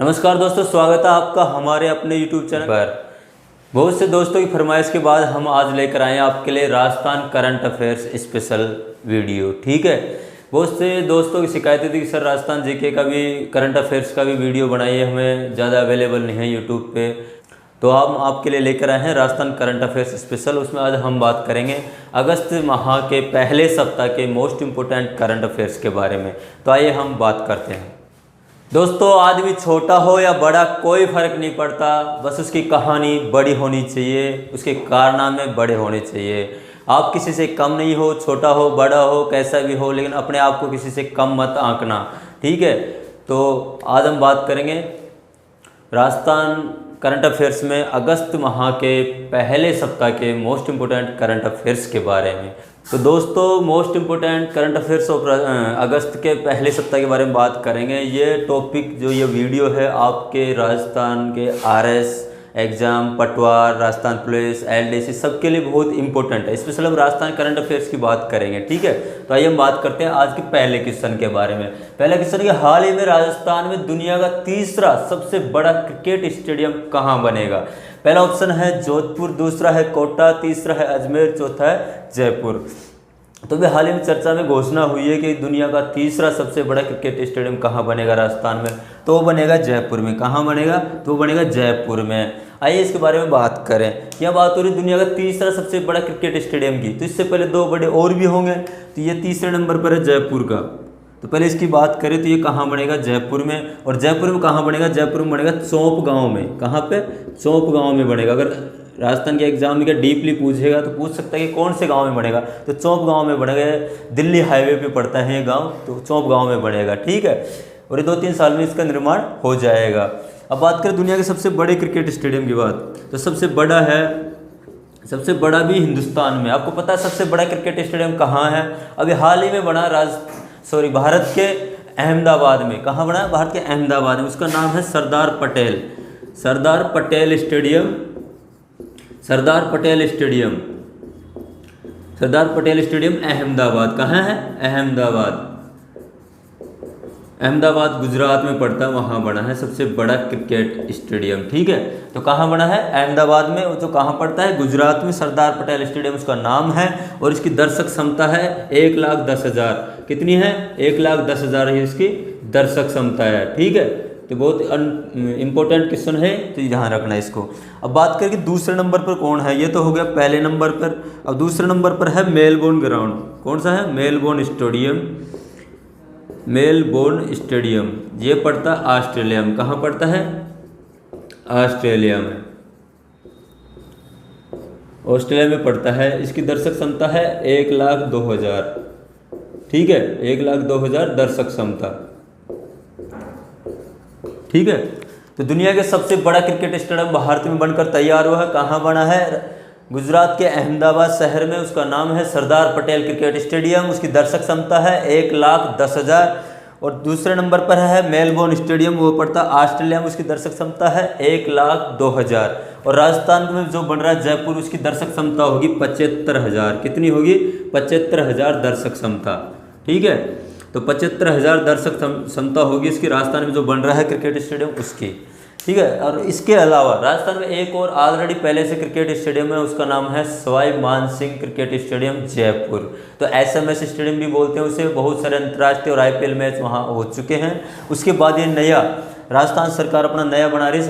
नमस्कार दोस्तों, स्वागत है आपका हमारे अपने YouTube चैनल पर। बहुत से दोस्तों की फरमाइश के बाद हम आज लेकर आए हैं आपके लिए Rajasthan current affairs special video. ठीक है, बहुत से दोस्तों की शिकायतें थी कि सर राजस्थान जीके का भी करंट अफेयर्स का भी वीडियो बनाइए, हमें ज़्यादा अवेलेबल नहीं है यूट्यूब पे। तो हम आपके लिए लेकर आए हैं राजस्थान करंट अफेयर्स स्पेशल। उसमें आज हम बात करेंगे अगस्त माह के पहले सप्ताह के मोस्ट इम्पोर्टेंट करंट अफेयर्स के बारे में। तो आइए हम बात करते हैं। दोस्तों, आदमी छोटा हो या बड़ा कोई फर्क नहीं पड़ता, बस उसकी कहानी बड़ी होनी चाहिए, उसके कारनामे बड़े होने चाहिए। आप किसी से कम नहीं हो, छोटा हो बड़ा हो कैसा भी हो, लेकिन अपने आप को किसी से कम मत आंकना। ठीक है, तो आज हम बात करेंगे राजस्थान करंट अफेयर्स में अगस्त माह के पहले सप्ताह के मोस्ट इम्पोर्टेंट करंट अफेयर्स के बारे में। तो दोस्तों, most important current affairs of अगस्त के पहले सप्ताह के बारे में बात करेंगे। ये टॉपिक जो ये वीडियो है आपके राजस्थान के आरएस एग्ज़ाम, पटवार, राजस्थान पुलिस, एलडीसी सबके लिए बहुत इंपॉर्टेंट है। स्पेशल हम राजस्थान करंट अफेयर्स की बात करेंगे। ठीक है, तो आइए हम बात करते हैं आज के पहले क्वेश्चन के बारे में। पहला क्वेश्चन, कि हाल ही में राजस्थान में दुनिया का तीसरा सबसे बड़ा क्रिकेट स्टेडियम कहाँ बनेगा? पहला ऑप्शन है जोधपुर, दूसरा है कोटा, तीसरा है अजमेर, चौथा है जयपुर। तो भी हाल ही में चर्चा में घोषणा हुई है कि दुनिया का तीसरा सबसे बड़ा क्रिकेट स्टेडियम कहाँ बनेगा राजस्थान में, तो वो बनेगा जयपुर में। कहाँ बनेगा? तो वो बनेगा जयपुर में। आइए इसके बारे में बात करें। क्या बात हो रही दुनिया का तीसरा सबसे बड़ा क्रिकेट स्टेडियम की, तो इससे पहले दो बड़े और भी होंगे, तो ये तीसरे नंबर पर है जयपुर का। तो पहले इसकी बात करें तो ये कहाँ बनेगा? जयपुर में। और जयपुर में कहाँ बनेगा? जयपुर में बनेगा चौंप गाँव में। कहाँ पे? चौंप गाँव में बनेगा। अगर राजस्थान के एग्जाम में क्या डीपली पूछेगा तो पूछ सकता है कि कौन से गांव में बनेगा, तो चौंप गांव में बनेगा। दिल्ली हाईवे पे पड़ता है ये गांव, तो चौंप गांव में बनेगा। ठीक है, और ये 2-3 साल में इसका निर्माण हो जाएगा। अब बात करें दुनिया के सबसे बड़े क्रिकेट स्टेडियम की बात, तो सबसे बड़ा भी हिंदुस्तान में। आपको पता है सबसे बड़ा क्रिकेट स्टेडियम कहाँ है? अभी हाल ही में बना भारत के अहमदाबाद में। कहाँ बना? भारत के अहमदाबाद में। उसका नाम है सरदार पटेल स्टेडियम अहमदाबाद। कहाँ है? अहमदाबाद गुजरात में पड़ता है, वहाँ बना है सबसे बड़ा क्रिकेट स्टेडियम। ठीक है, तो कहाँ बना है? अहमदाबाद में। तो कहाँ पड़ता है? गुजरात में। सरदार पटेल स्टेडियम उसका नाम है, और इसकी दर्शक क्षमता है 1,10,000। कितनी है? 1,10,000 ही इसकी दर्शक क्षमता है। ठीक है, तो बहुत इम्पोर्टेंट क्वेश्चन है, तो ध्यान रखना इसको। अब बात करें कि दूसरे नंबर पर कौन है, ये तो हो गया पहले नंबर पर। अब दूसरे नंबर पर है मेलबोर्न ग्राउंड। कौन सा है? Melbourne stadium. ये पड़ता है ऑस्ट्रेलिया में। कहाँ पड़ता है? ऑस्ट्रेलिया में पड़ता है। इसकी दर्शक क्षमता है 1,02,000। ठीक है, 1,02,000 दर्शक क्षमता। ठीक है, तो दुनिया के सबसे बड़ा क्रिकेट स्टेडियम भारत में बनकर तैयार हुआ है। कहाँ बना है? गुजरात के अहमदाबाद शहर में। उसका नाम है सरदार पटेल क्रिकेट स्टेडियम। उसकी दर्शक क्षमता है 1,10,000। और दूसरे नंबर पर है मेलबोर्न स्टेडियम, वो पड़ता है ऑस्ट्रेलिया में। उसकी दर्शक क्षमता है 1,02,000। और राजस्थान में जो बन रहा है जयपुर, उसकी दर्शक क्षमता होगी 75,000। कितनी होगी? 75,000 दर्शक क्षमता। ठीक है, तो 75,000 दर्शक क्षमता होगी इसकी राजस्थान में जो बन रहा है क्रिकेट स्टेडियम उसकी। ठीक है, और इसके अलावा राजस्थान में एक और ऑलरेडी पहले से क्रिकेट स्टेडियम है, उसका नाम है सवाई मानसिंह क्रिकेट स्टेडियम जयपुर। तो SMS स्टेडियम भी बोलते हैं उसे। बहुत सारे अंतर्राष्ट्रीय और IPL मैच वहाँ हो चुके हैं। उसके बाद ये नया राजस्थान सरकार अपना नया बना रही है।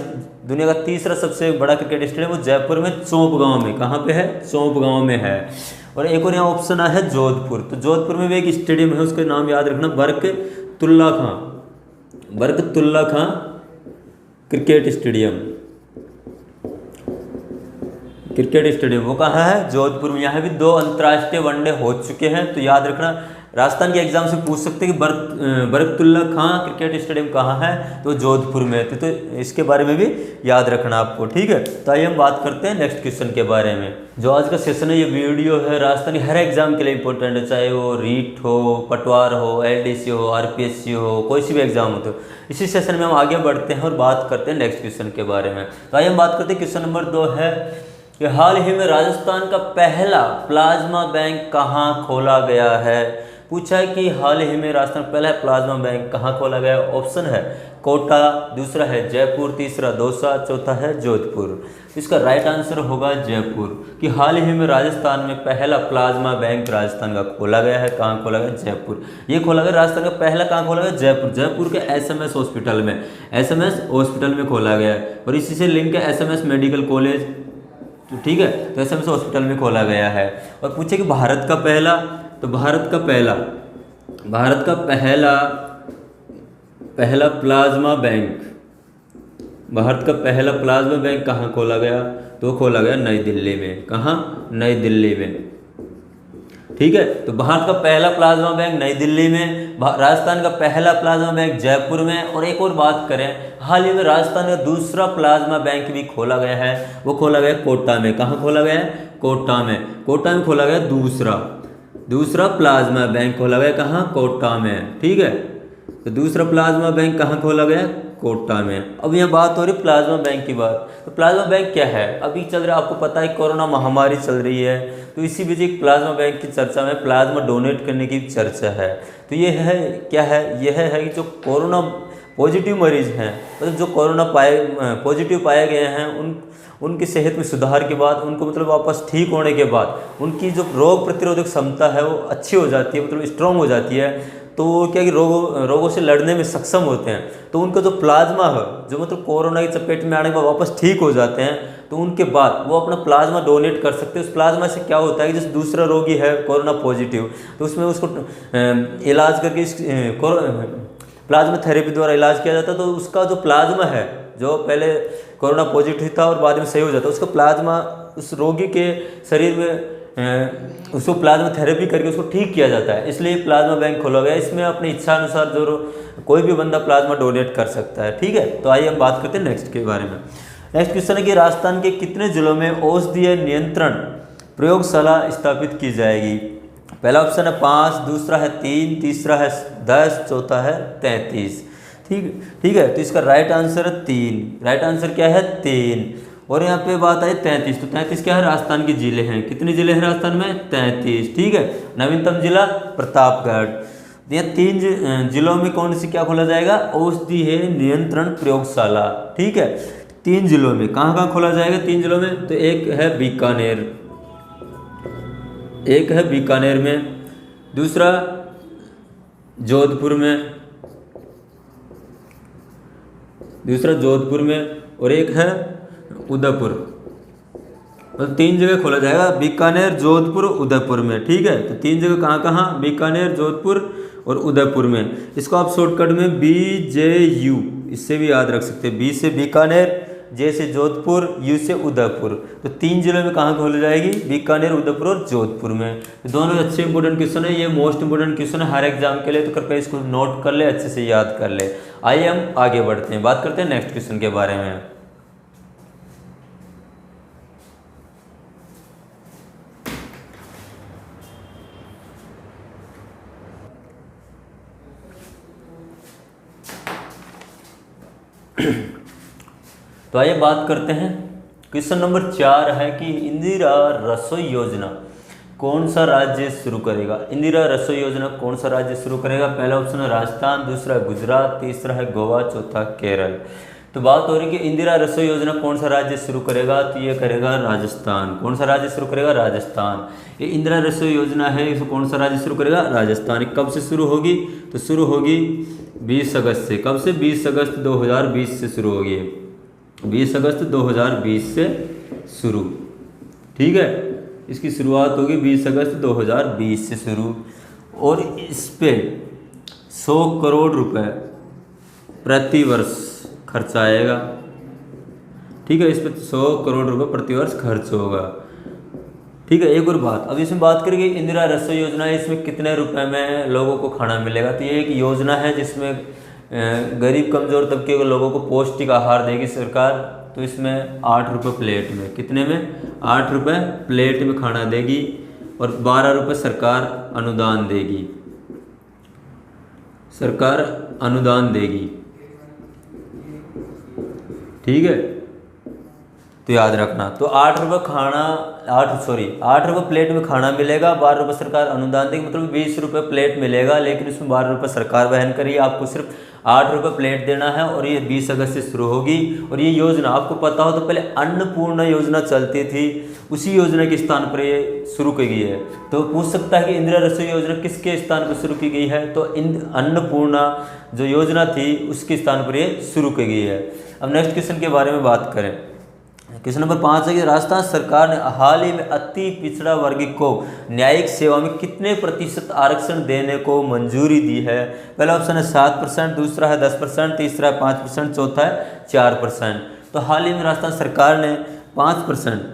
दुनिया का तीसरा सबसे बड़ा क्रिकेट स्टेडियम वो जयपुर में चौंप गाँव में। कहाँ पे है? चौंप गाँव में है। और एक और यहाँ ऑप्शन है जोधपुर। तो जोधपुर में भी एक स्टेडियम है, उसका नाम याद रखना, बरकतुल्ला खां क्रिकेट स्टेडियम। वो कहाँ है? जोधपुर में। यहाँ भी 2 अंतर्राष्ट्रीय वनडे हो चुके हैं, तो याद रखना। राजस्थान के एग्जाम से पूछ सकते हैं कि बरकतुल्ला खां क्रिकेट स्टेडियम कहाँ है, तो जोधपुर में। तो इसके बारे में भी याद रखना आपको। ठीक है, तो आइए हम बात करते हैं नेक्स्ट क्वेश्चन के बारे में। जो आज का सेशन है, ये वीडियो है राजस्थानी हर एग्जाम के लिए इंपॉर्टेंट है, चाहे वो रीट हो, पटवार हो, LDC हो, RPSC हो, कोई सी भी एग्जाम हो। तो इसी सेशन में हम आगे बढ़ते हैं और बात करते हैं नेक्स्ट क्वेश्चन के बारे में। तो आइए हम बात करते हैं, क्वेश्चन नंबर 2 है कि हाल ही में राजस्थान का पहला प्लाज्मा बैंक कहाँ खोला गया है। पूछा है कि हाल ही में राजस्थान पहला प्लाज्मा बैंक कहाँ खोला गया? ऑप्शन है कोटा, दूसरा है जयपुर, तीसरा दौसा, चौथा है जोधपुर। इसका राइट आंसर होगा जयपुर। कि हाल ही में राजस्थान में पहला प्लाज्मा बैंक राजस्थान का खोला गया है। कहाँ खोला गया? जयपुर। ये खोला गया राजस्थान का पहला, कहाँ खोला गया? जयपुर। जयपुर के एसएमएस हॉस्पिटल में, एसएमएस हॉस्पिटल में खोला गया है। और इसी से लिंक है एसएमएस मेडिकल कॉलेज, तो ठीक है, तो एसएमएस हॉस्पिटल में खोला गया है। और पूछे कि भारत का पहला, तो भारत का पहला प्लाज्मा बैंक, भारत का पहला प्लाज्मा बैंक कहाँ खोला गया? तो खोला गया नई दिल्ली में। कहाँ? नई दिल्ली में। ठीक है, तो भारत का पहला प्लाज्मा बैंक नई दिल्ली में, राजस्थान का पहला प्लाज्मा बैंक जयपुर में। और एक और बात करें, हाल ही में राजस्थान का दूसरा प्लाज्मा बैंक भी खोला गया है, वो खोला गया कोटा में। कहाँ खोला गया? कोटा में। कोटा में खोला गया दूसरा प्लाज्मा बैंक खोला गया। कहाँ? कोटा में। ठीक है, तो दूसरा प्लाज्मा बैंक कहाँ खोला गया? कोटा में। अब यहाँ बात हो रही प्लाज्मा बैंक की बात। तो प्लाज्मा बैंक क्या है? अभी चल रहा है, आपको पता है कोरोना महामारी चल रही है, तो इसी बीच एक प्लाज्मा बैंक की चर्चा में प्लाज्मा डोनेट करने की चर्चा है। तो ये है क्या है? यह है कि जो कोरोना पॉजिटिव मरीज हैं, मतलब जो कोरोना पॉजिटिव पाए गए हैं, उनकी सेहत में सुधार के बाद, उनको मतलब वापस ठीक होने के बाद उनकी जो रोग प्रतिरोधक क्षमता है वो अच्छी हो जाती है, मतलब स्ट्रॉन्ग हो जाती है। तो वो क्या कि रोगों से लड़ने में सक्षम होते हैं। तो उनका जो प्लाज्मा है, जो मतलब कोरोना की चपेट में आने के बाद वापस ठीक हो जाते हैं, तो उनके बाद वो अपना प्लाज्मा डोनेट कर सकते हैं। उस प्लाज्मा से क्या होता है कि जैसे दूसरा रोगी है कोरोना पॉजिटिव, तो उसमें उसको इलाज करके प्लाज्मा थेरेपी द्वारा इलाज किया जाता है। तो उसका जो प्लाज्मा है, जो पहले कोरोना पॉजिटिव था और बाद में सही हो जाता है, उसका प्लाज्मा उस रोगी के शरीर में उसको प्लाज्मा थेरेपी करके उसको ठीक किया जाता है। इसलिए प्लाज्मा बैंक खोला गया। इसमें अपनी इच्छा अनुसार जो कोई भी बंदा प्लाज्मा डोनेट कर सकता है। ठीक है, तो आइए हम बात करते हैं नेक्स्ट के बारे में। नेक्स्ट क्वेश्चन है कि राजस्थान के कितने जिलों में औषधीय नियंत्रण प्रयोगशाला स्थापित की जाएगी? पहला ऑप्शन है 5, दूसरा है 3, तीसरा है 10, चौथा है 33। ठीक है, तो इसका राइट आंसर है 3। राइट आंसर क्या है? 3। और यहाँ पे बात आई 33, तो 33 क्या है? राजस्थान के जिले हैं। कितने जिले हैं राजस्थान में? 33। ठीक है, नवीनतम जिला प्रतापगढ़। ये 3 जिलों में कौन सी क्या खोला जाएगा? औषधीय नियंत्रण प्रयोगशाला। ठीक है, 3 जिलों में कहाँ खोला जाएगा? 3 जिलों में, तो एक है बीकानेर में, दूसरा जोधपुर में, और एक है उदयपुर। तो 3 जगह खोला जाएगा, बीकानेर, जोधपुर, उदयपुर में। ठीक है, तो 3 जगह कहाँ? बीकानेर, जोधपुर और उदयपुर में। इसको आप शॉर्टकट में BJU इससे भी याद रख सकते हैं। B से बीकानेर, J से जोधपुर, U से उदयपुर। तो 3 जिलों में कहाँ खोली जाएगी? बीकानेर, उदयपुर और जोधपुर में। तो दोनों अच्छे इंपॉर्टेंट क्वेश्चन है, ये मोस्ट इंपॉर्टेंट क्वेश्चन है हर एग्जाम के लिए, तो कृपया इसको नोट कर ले, अच्छे से याद कर ले। आइए हम आगे बढ़ते हैं, बात करते हैं नेक्स्ट क्वेश्चन के बारे में। तो आइए बात करते हैं, क्वेश्चन नंबर 4 है कि इंदिरा रसोई योजना कौन सा राज्य शुरू करेगा? इंदिरा रसोई योजना कौन सा राज्य शुरू करेगा? पहला ऑप्शन है राजस्थान, दूसरा है गुजरात, तीसरा है गोवा, चौथा केरल। तो बात हो रही है कि इंदिरा रसोई योजना कौन सा राज्य शुरू करेगा? तो ये करेगा राजस्थान। कौन सा राज्य शुरू करेगा? राजस्थान। ये इंदिरा रसोई योजना है, इसको कौन सा राज्य शुरू करेगा? राजस्थान। कब से शुरू होगी? तो शुरू होगी 20 अगस्त से। कब से? 20 अगस्त 2020 से शुरू होगी। 20 अगस्त 2020 से शुरू। ठीक है, इसकी शुरुआत होगी 20 अगस्त 2020 से शुरू। और इस पे 100 करोड़ रुपए प्रति वर्ष खर्च आएगा। ठीक है, इस पे 100 करोड़ रुपए प्रति वर्ष खर्च होगा। ठीक है, एक और बात, अब इसमें बात करेंगे इंदिरा रसोई योजना है, इसमें कितने रुपए में लोगों को खाना मिलेगा? तो ये एक योजना है जिसमें गरीब कमज़ोर तबके के लोगों को पौष्टिक आहार देगी सरकार। तो इसमें 8 रुपये प्लेट में, कितने में? 8 रुपये प्लेट में खाना देगी, और 12 रुपये सरकार अनुदान देगी। सरकार अनुदान देगी। ठीक है, तो याद रखना। तो 8 रुपये प्लेट में खाना मिलेगा, 12 रुपये सरकार अनुदान देगी, मतलब 20 रुपये प्लेट मिलेगा, लेकिन उसमें 12 रुपये सरकार वहन करेगी, आपको सिर्फ 8 रुपये प्लेट देना है। और ये 20 अगस्त से शुरू होगी। और ये योजना आपको पता हो तो पहले अन्नपूर्णा योजना चलती थी, उसी योजना के स्थान पर ये शुरू की गई है। तो पूछ सकता है कि इंदिरा रसोई योजना किसके स्थान पर शुरू की गई है, तो अन्नपूर्णा जो योजना थी उसके स्थान पर ये शुरू की गई है। अब नेक्स्ट क्वेश्चन के बारे में बात करें। क्वेश्चन नंबर 5 है कि राजस्थान सरकार ने हाल ही में अति पिछड़ा वर्ग को न्यायिक सेवा में कितने प्रतिशत आरक्षण देने को मंजूरी दी है। पहला ऑप्शन है 7%, दूसरा है 10%, तीसरा है 5%, चौथा है 4%। तो हाल ही में राजस्थान सरकार ने 5%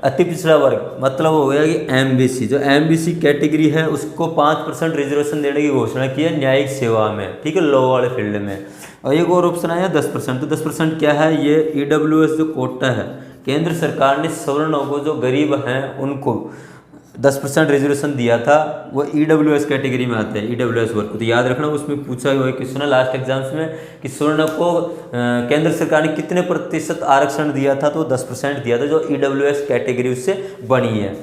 अति पिछड़ा वर्ग मतलब हो गया कि एमबीसी, जो एमबीसी कैटेगरी है उसको 5% रिजर्वेशन देने की घोषणा की है न्यायिक सेवा में, ठीक है, लॉ वाले फील्ड में। और एक और ऑप्शन आया 10%। तो 10% क्या है, ये ईडब्ल्यूएस जो कोटा है, केंद्र सरकार ने सवर्णों को जो गरीब हैं उनको 10% रिजर्वेशन दिया था, वो ईडब्ल्यूएस कैटेगरी में आते हैं, ईडब्ल्यूएस वर्ग को। तो याद रखना, उसमें पूछा हुआ क्वेश्चन है लास्ट एग्जाम्स में कि स्वर्ण को केंद्र सरकार ने कितने प्रतिशत आरक्षण दिया था, तो 10% दिया था, जो ईडब्ल्यूएस कैटेगरी उससे बनी है,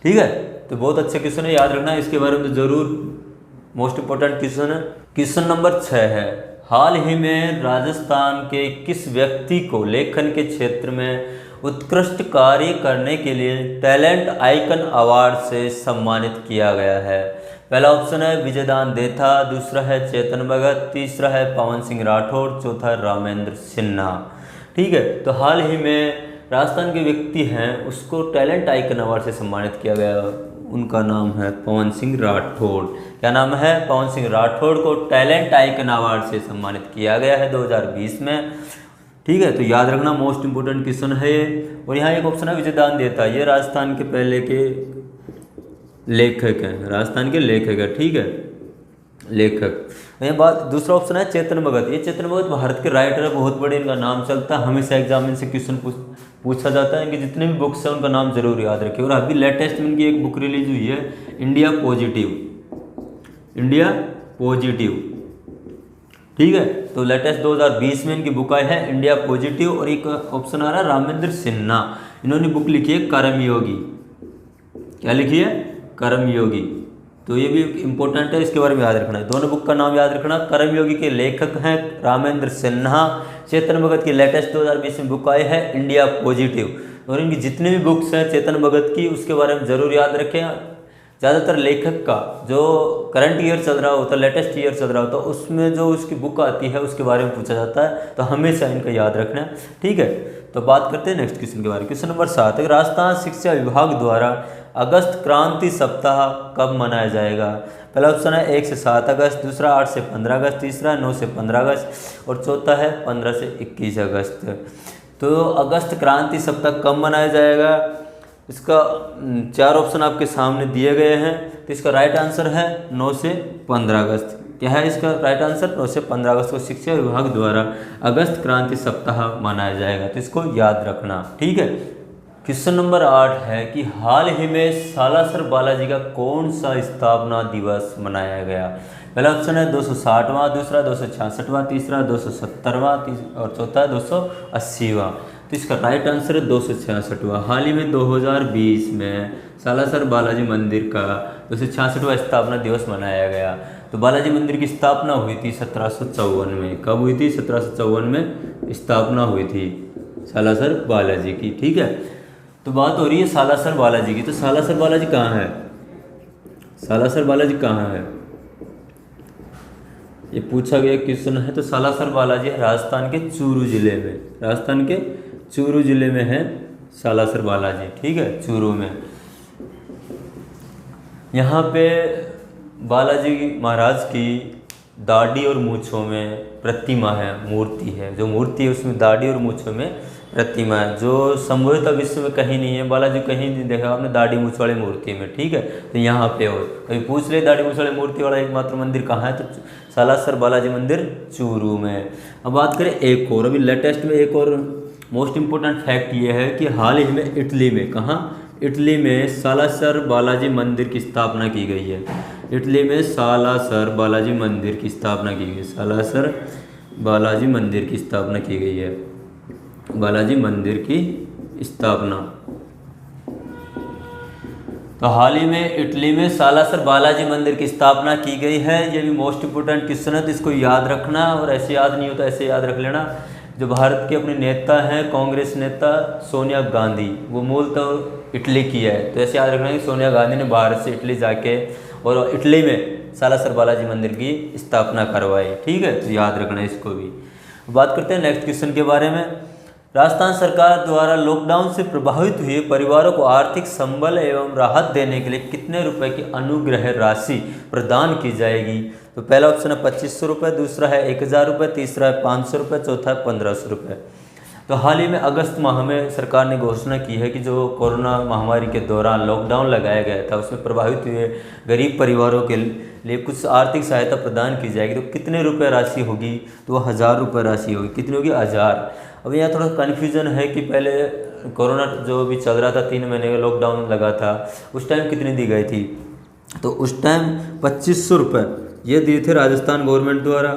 ठीक है। तो बहुत अच्छे क्वेश्चन है, याद रखना इसके बारे में तो जरूर, मोस्ट इंपॉर्टेंट क्वेश्चन है। क्वेश्चन नंबर 6 है, हाल ही में राजस्थान के किस व्यक्ति को लेखन के क्षेत्र में उत्कृष्ट कार्य करने के लिए टैलेंट आइकन अवार्ड से सम्मानित किया गया है। पहला ऑप्शन है विजयदान देथा, दूसरा है चेतन भगत, तीसरा है पवन सिंह राठौड़, चौथा है रामेंद्र सिन्हा, ठीक है। तो हाल ही में राजस्थान के व्यक्ति हैं उसको टैलेंट आइकन अवार्ड से सम्मानित किया गया, उनका नाम है पवन सिंह राठौड़। क्या नाम है, पवन सिंह राठौड़ को टैलेंट आइकन अवार्ड से सम्मानित किया गया है 2020 में, ठीक है। तो याद रखना, मोस्ट इंपोर्टेंट क्वेश्चन है ये। और यहाँ एक ऑप्शन है विजयदान देता, ये राजस्थान के पहले के लेखक हैं, राजस्थान के लेखक है, ठीक है, लेखक। ये बात, दूसरा ऑप्शन है चेतन भगत, ये चेतन भगत भारत के राइटर है, बहुत बड़े इनका नाम चलता है, हमेशा एग्जाम में से क्वेश्चन पूछा जाता है, इनकी जितने भी बुक्स हैं उनका नाम जरूर याद रखिए। और अभी लेटेस्ट में इनकी एक बुक रिलीज हुई है, इंडिया पॉजिटिव, इंडिया पॉजिटिव, ठीक है। तो लेटेस्ट 2020 में इनकी बुक आई है इंडिया पॉजिटिव। और एक ऑप्शन आ रहा है रामेंद्र सिन्हा, इन्होंने बुक लिखी है कर्मयोगी, क्या लिखी है, कर्मयोगी। तो ये भी इंपॉर्टेंट है, इसके बारे में याद रखना है, दोनों बुक का नाम याद रखना। कर्मयोगी के लेखक हैं रामेंद्र सिन्हा, चेतन भगत की लेटेस्ट 2020 में बुक आई है इंडिया पॉजिटिव। और इनकी जितने भी बुक्स हैं चेतन भगत की, उसके बारे में ज़रूर याद रखें। ज़्यादातर लेखक का जो करंट ईयर चल रहा होता है, लेटेस्ट ईयर चल रहा होता है, उसमें जो उसकी बुक आती है उसके बारे में पूछा जाता है, तो हमेशा इनका याद रखना है, ठीक है। तो बात करते हैं नेक्स्ट क्वेश्चन के बारे में। क्वेश्चन नंबर 7 है, राजस्थान शिक्षा विभाग द्वारा अगस्त क्रांति सप्ताह कब मनाया जाएगा। पहला ऑप्शन है 1 से 7 अगस्त, दूसरा 8 से 15 अगस्त, तीसरा 9 से 15 अगस्त और चौथा है 15 से 21 अगस्त। तो अगस्त क्रांति सप्ताह कब मनाया जाएगा, इसका 4 ऑप्शन आपके सामने दिए गए हैं। तो इसका राइट आंसर है 9 से 15 अगस्त। क्या है इसका राइट आंसर, 9 से 15 अगस्त को शिक्षा विभाग द्वारा अगस्त क्रांति सप्ताह मनाया जाएगा, तो इसको याद रखना, ठीक है। क्वेश्चन नंबर 8 है कि हाल ही में सालासर बालाजी का कौन सा स्थापना दिवस मनाया गया। पहला ऑप्शन है 260वां, दूसरा 266वां, तीसरा 270वां और चौथा 280वां। तो इसका राइट आंसर है 266वां। हाल ही में 2020 में सालासर बालाजी मंदिर का 266वां स्थापना दिवस मनाया गया। तो बालाजी मंदिर की स्थापना हुई थी 1754 में। कब हुई थी, 1754 में स्थापना हुई थी सालासर बालाजी की, ठीक है। तो बात हो रही है सालासर बालाजी की। तो सालासर बालाजी कहाँ है, सालासर बालाजी कहाँ है, ये पूछा गया क्वेश्चन है। तो सालासर बालाजी राजस्थान के चूरू जिले में, राजस्थान के चूरू जिले में है सालासर बालाजी, ठीक है, चूरू में। यहाँ पे बालाजी महाराज की दाढ़ी और मूँछों में प्रतिमा है, मूर्ति है, जो मूर्ति है उसमें दाढ़ी और मूँछों में प्रतिमा है, जो संभवतः विश्व में कहीं नहीं है। बालाजी कहीं नहीं देखा आपने दाढ़ी मूँछ वाली मूर्ति में, ठीक है। तो यहाँ पे और कभी पूछ ले दाढ़ी मूँछ वाली मूर्ति वाला एकमात्र मंदिर कहाँ है, तो सालासर बालाजी मंदिर चूरू में। अब बात करें एक और, अभी लेटेस्ट में एक और मोस्ट इम्पोर्टेंट फैक्ट ये है कि हाल ही में इटली में, कहाँ, इटली में सालासर बालाजी मंदिर की स्थापना की गई है। इटली में सालासर बालाजी मंदिर की स्थापना की गई है, सालासर बालाजी मंदिर की स्थापना की गई है। बालाजी मंदिर की स्थापना। तो हाल ही में इटली में सालासर बालाजी मंदिर की स्थापना की गई है। ये भी मोस्ट इम्पोर्टेंट क्वेश्चन है, तो इसको याद रखना, और ऐसे याद नहीं होता ऐसे याद रख लेना। जो भारत के अपने नेता हैं कांग्रेस नेता सोनिया गांधी, वो मूल तो इटली की है, तो ऐसे याद रखना कि सोनिया गांधी ने भारत से इटली जाके और इटली में सालासर बालाजी मंदिर की स्थापना करवाई। ठीक है, तो याद रखना इसको भी। बात करते हैं नेक्स्ट क्वेश्चन के बारे में। राजस्थान सरकार द्वारा लॉकडाउन से प्रभावित हुए परिवारों को आर्थिक संबल एवं राहत देने के लिए कितने रुपए की अनुग्रह राशि प्रदान की जाएगी? तो पहला ऑप्शन है 2500 रुपये, दूसरा है 1000 रुपये, तीसरा है 500 रुपये, चौथा है 1500 रुपये। तो हाल ही में अगस्त माह में सरकार ने घोषणा की है कि जो कोरोना महामारी के दौरान लॉकडाउन लगाया गया था उसमें प्रभावित हुए गरीब परिवारों के लिए कुछ आर्थिक सहायता प्रदान की जाएगी। तो कितने रुपये राशि होगी? तो 1000 रुपये राशि होगी। कितनी होगी? 1000। अब यहाँ थोड़ा कन्फ्यूजन है कि पहले कोरोना जो भी चल रहा था 3 महीने का लॉकडाउन लगा था, उस टाइम कितनी दी गई थी? तो उस टाइम 2500 रुपये ये दिए थे राजस्थान गवर्नमेंट द्वारा।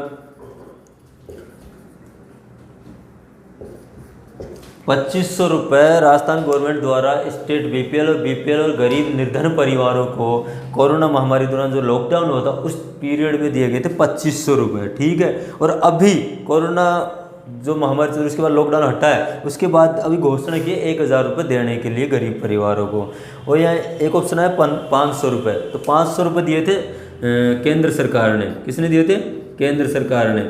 2500 रुपये राजस्थान गवर्नमेंट द्वारा स्टेट बीपीएल और गरीब निर्धन परिवारों को कोरोना महामारी दौरान जो लॉकडाउन हुआ था उस पीरियड में दिए गए थे 2500 रुपये। ठीक है, और अभी कोरोना जो महामारी चल रही उसके बाद लॉकडाउन हटा है, उसके बाद अभी घोषणा की 1000 रुपये देने के लिए गरीब परिवारों को। और यहाँ एक ऑप्शन है 500 रुपये। तो 500 रुपये दिए थे केंद्र सरकार ने। किसने दिए थे? केंद्र सरकार ने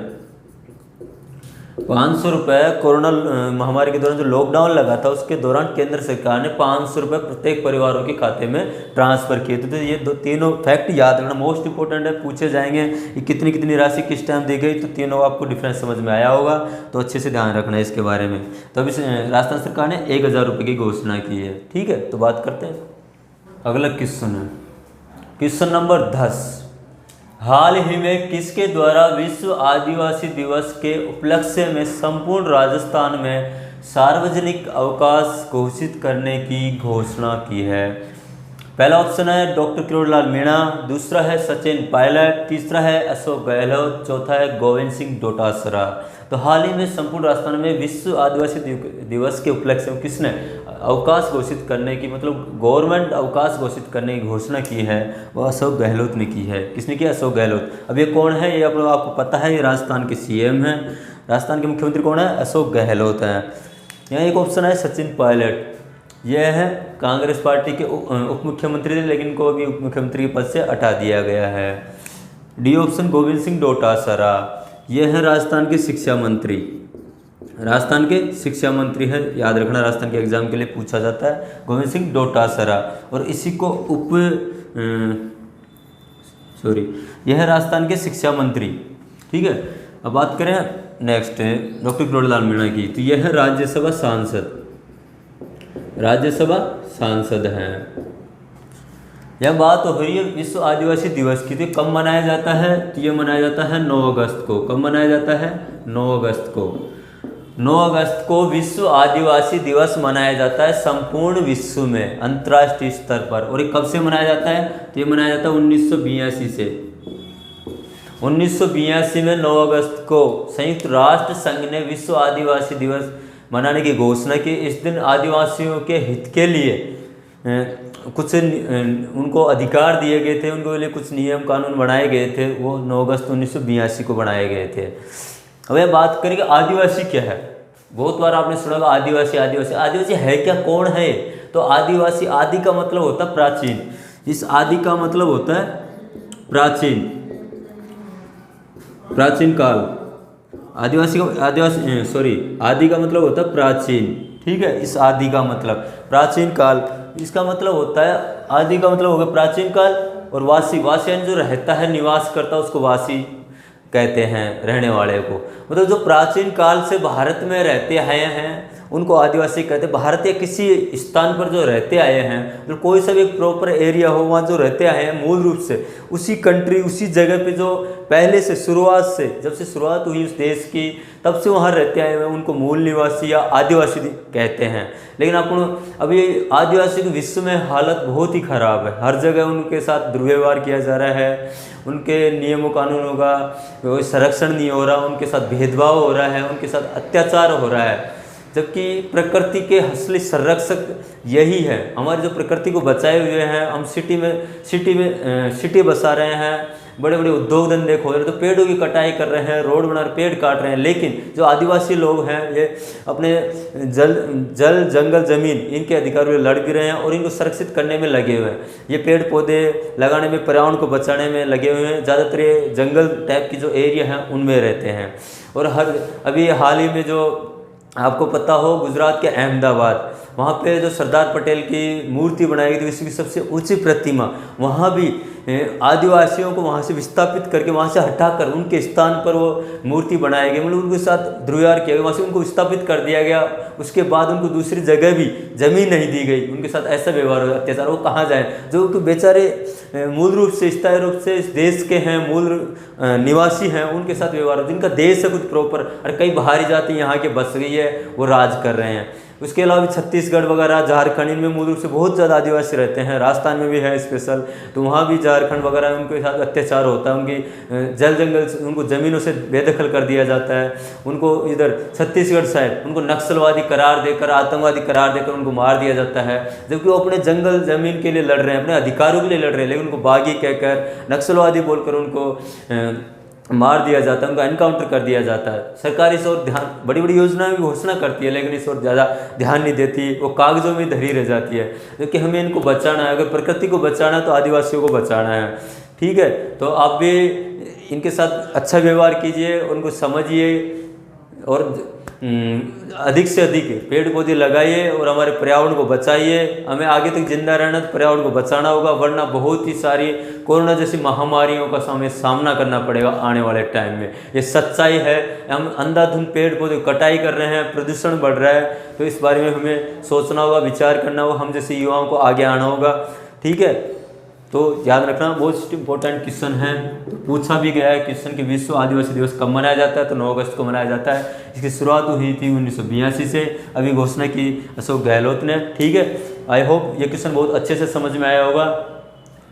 500 रुपये कोरोना महामारी के दौरान जो लॉकडाउन लगा था उसके दौरान केंद्र सरकार ने 500 रुपये प्रत्येक परिवारों के खाते में ट्रांसफ़र किए थे। तो ये तीनों फैक्ट याद रखना, मोस्ट इंपॉर्टेंट है, पूछे जाएंगे कि कितनी कितनी राशि किस टाइम दी गई। तो तीनों आपको डिफरेंस समझ में आया होगा, तो अच्छे से ध्यान रखना है इसके बारे में। तो अभी राजस्थान सरकार ने 1000 रुपये की घोषणा की है। ठीक है, तो बात करते हैं अगला क्वेश्चन है क्वेश्चन नंबर 10। हाल ही में किसके द्वारा विश्व आदिवासी दिवस के उपलक्ष्य में संपूर्ण राजस्थान में सार्वजनिक अवकाश घोषित करने की घोषणा की है? पहला ऑप्शन है डॉक्टर किरोड़ीलाल मीणा, दूसरा है सचिन पायलट, तीसरा है अशोक गहलोत, चौथा है गोविंद सिंह डोटासरा। तो हाल ही में संपूर्ण राजस्थान में विश्व आदिवासी दिवस के उपलक्ष्य में किसने अवकाश घोषित करने की, मतलब गवर्नमेंट अवकाश घोषित करने की घोषणा की है? वो अशोक गहलोत ने की है। किसने किया? अशोक गहलोत। अब ये कौन है? ये आपको पता है, ये राजस्थान के सीएम हैं। राजस्थान के मुख्यमंत्री कौन है? अशोक गहलोत हैं। यहाँ एक ऑप्शन है सचिन पायलट, यह है कांग्रेस पार्टी के उप मुख्यमंत्री थे, लेकिन इनको अभी उप मुख्यमंत्री के पद से हटा दिया गया है। डी ऑप्शन गोविंद सिंह डोटासरा, यह है राजस्थान के शिक्षा मंत्री। राजस्थान के शिक्षा मंत्री है, याद रखना, राजस्थान के एग्जाम के लिए पूछा जाता है, गोविंद सिंह डोटासरा। और इसी को यह है राजस्थान के शिक्षा मंत्री। ठीक है, अब बात करें नेक्स्ट डॉक्टर किरोड़ीलाल मीणा की, तो यह है राज्यसभा सांसद, राज्यसभा सांसद हैं। यह बात हो रही है विश्व आदिवासी दिवस की, तो कब मनाया जाता है? तो ये मनाया जाता है 9 अगस्त को। कब मनाया जाता है? 9 अगस्त को। 9 अगस्त को विश्व आदिवासी दिवस मनाया जाता है संपूर्ण विश्व में अंतर्राष्ट्रीय स्तर पर। और ये कब से मनाया जाता है? तो ये मनाया जाता है 1982 से। 1982 में 9 अगस्त को संयुक्त राष्ट्र संघ ने विश्व आदिवासी दिवस मनाने की घोषणा की। इस दिन आदिवासियों के हित के लिए कुछ उनको अधिकार दिए गए थे, उनके लिए कुछ नियम कानून बनाए गए थे, वो 9 अगस्त 1982 को बनाए गए थे। अब ये बात करेंगे आदिवासी क्या है। बहुत बार आपने सुना होगा आदिवासी आदिवासी आदिवासी है क्या, कौन है? तो आदिवासी, आदि का मतलब होता है प्राचीन। इस आदि का मतलब होता है प्राचीन, प्राचीन काल। आदि का मतलब होता है प्राचीन। ठीक है, इस आदि का मतलब प्राचीन काल, इसका मतलब होता है, आदि का मतलब होगा प्राचीन काल। और वासी, वासियन जो रहता है, निवास करता है, उसको वासी कहते हैं, रहने वाले को। मतलब जो प्राचीन काल से भारत में रहते आए हैं उनको आदिवासी कहते हैं। भारत के किसी स्थान पर जो रहते आए हैं, तो कोई सा भी एक प्रॉपर एरिया हो, वहाँ जो रहते आए हैं मूल रूप से उसी कंट्री, उसी जगह पे जो पहले से शुरुआत से, जब से शुरुआत हुई उस देश की, तब से वहाँ रहते आए हैं, उनको मूल निवासी या आदिवासी कहते हैं। लेकिन आपको अभी आदिवासी के विश्व में हालत बहुत ही ख़राब है। हर जगह उनके साथ दुर्व्यवहार किया जा रहा है, उनके नियमों कानूनों का कोई संरक्षण नहीं हो रहा, उनके साथ भेदभाव हो रहा है, उनके साथ अत्याचार हो रहा है। जबकि प्रकृति के असली संरक्षक यही है। हमारी जो प्रकृति को बचाए हुए हैं, हम सिटी बसा रहे हैं, बड़े बड़े उद्योग धंधे खोल रहे हैं, तो पेड़ों की कटाई कर रहे हैं, रोड बना रहे, पेड़ काट रहे हैं। लेकिन जो आदिवासी लोग हैं ये अपने जल जंगल जमीन इनके अधिकारों में लड़ भी रहे हैं और इनको संरक्षित करने में लगे हुए हैं। ये पेड़ पौधे लगाने में, पर्यावरण को बचाने में लगे हुए हैं। ज़्यादातर ये जंगल टाइप की जो एरिया हैं उनमें रहते हैं। और अभी हाल ही में जो आपको पता हो, गुजरात के अहमदाबाद, वहाँ पे जो सरदार पटेल की मूर्ति बनाई गई थी, विश्व की सबसे ऊंची प्रतिमा, वहाँ भी आदिवासियों को वहाँ से विस्थापित करके, वहाँ से हटाकर उनके स्थान पर वो मूर्ति बनाई गई, मतलब उनके साथ दुर्व्यवहार किया गया, वहाँ से उनको विस्थापित कर दिया गया। उसके बाद उनको दूसरी जगह भी ज़मीन नहीं दी गई, उनके साथ ऐसा व्यवहार हो, अत्याचार। वो कहाँ जाएँ जो कि बेचारे मूल रूप से, स्थायी रूप से इस देश के हैं, मूल निवासी हैं, उनके साथ व्यवहार हो, जिनका देश है कुछ प्रॉपर। और कई बाहरी जाति यहाँ के बस गई है, वो राज कर रहे हैं। उसके अलावा भी छत्तीसगढ़ वगैरह, झारखंड, इनमें मूल रूप से बहुत ज़्यादा आदिवासी रहते हैं। राजस्थान में भी है स्पेशल, तो वहाँ भी झारखंड वगैरह उनके साथ अत्याचार होता है। उनकी जल जंगल, उनको ज़मीनों से बेदखल कर दिया जाता है। उनको इधर छत्तीसगढ़ साइड उनको नक्सलवादी करार देकर, आतंकवादी करार देकर उनको मार दिया जाता है, जबकि वो अपने जंगल ज़मीन के लिए लड़ रहे हैं, अपने अधिकारों के लिए लड़ रहे हैं। लेकिन उनको बागी कहकर, नक्सलवादी बोलकर उनको मार दिया जाता है, उनका एनकाउंटर कर दिया जाता है। सरकार इस ओर ध्यान, बड़ी बड़ी योजनाएं की घोषणा करती है, लेकिन इस ओर ज़्यादा ध्यान नहीं देती, वो कागज़ों में धरी रह जाती है। क्योंकि हमें इनको बचाना है, अगर प्रकृति को बचाना है तो आदिवासियों को बचाना है। ठीक है, तो आप भी इनके साथ अच्छा व्यवहार कीजिए, उनको समझिए और अधिक से अधिक पेड़ पौधे लगाइए और हमारे पर्यावरण को बचाइए। हमें आगे तक जिंदा रहना तो पर्यावरण को बचाना होगा, वरना बहुत ही सारी कोरोना जैसी महामारियों का हमें सामना करना पड़ेगा आने वाले टाइम में। ये सच्चाई है। हम अंधाधुंध पेड़ पौधे कटाई कर रहे हैं, प्रदूषण बढ़ रहा है, तो इस बारे में हमें सोचना होगा, विचार करना होगा, हम जैसे युवाओं को आगे आना होगा। ठीक है, तो याद रखना, बहुत इंपॉर्टेंट क्वेश्चन है। तो पूछा भी गया है क्वेश्चन कि विश्व आदिवासी दिवस कब मनाया जाता है, तो 9 अगस्त को मनाया जाता है। इसकी शुरुआत हुई थी 1982 से, अभी घोषणा की अशोक गहलोत ने। ठीक है, आई होप ये क्वेश्चन बहुत अच्छे से समझ में आया होगा।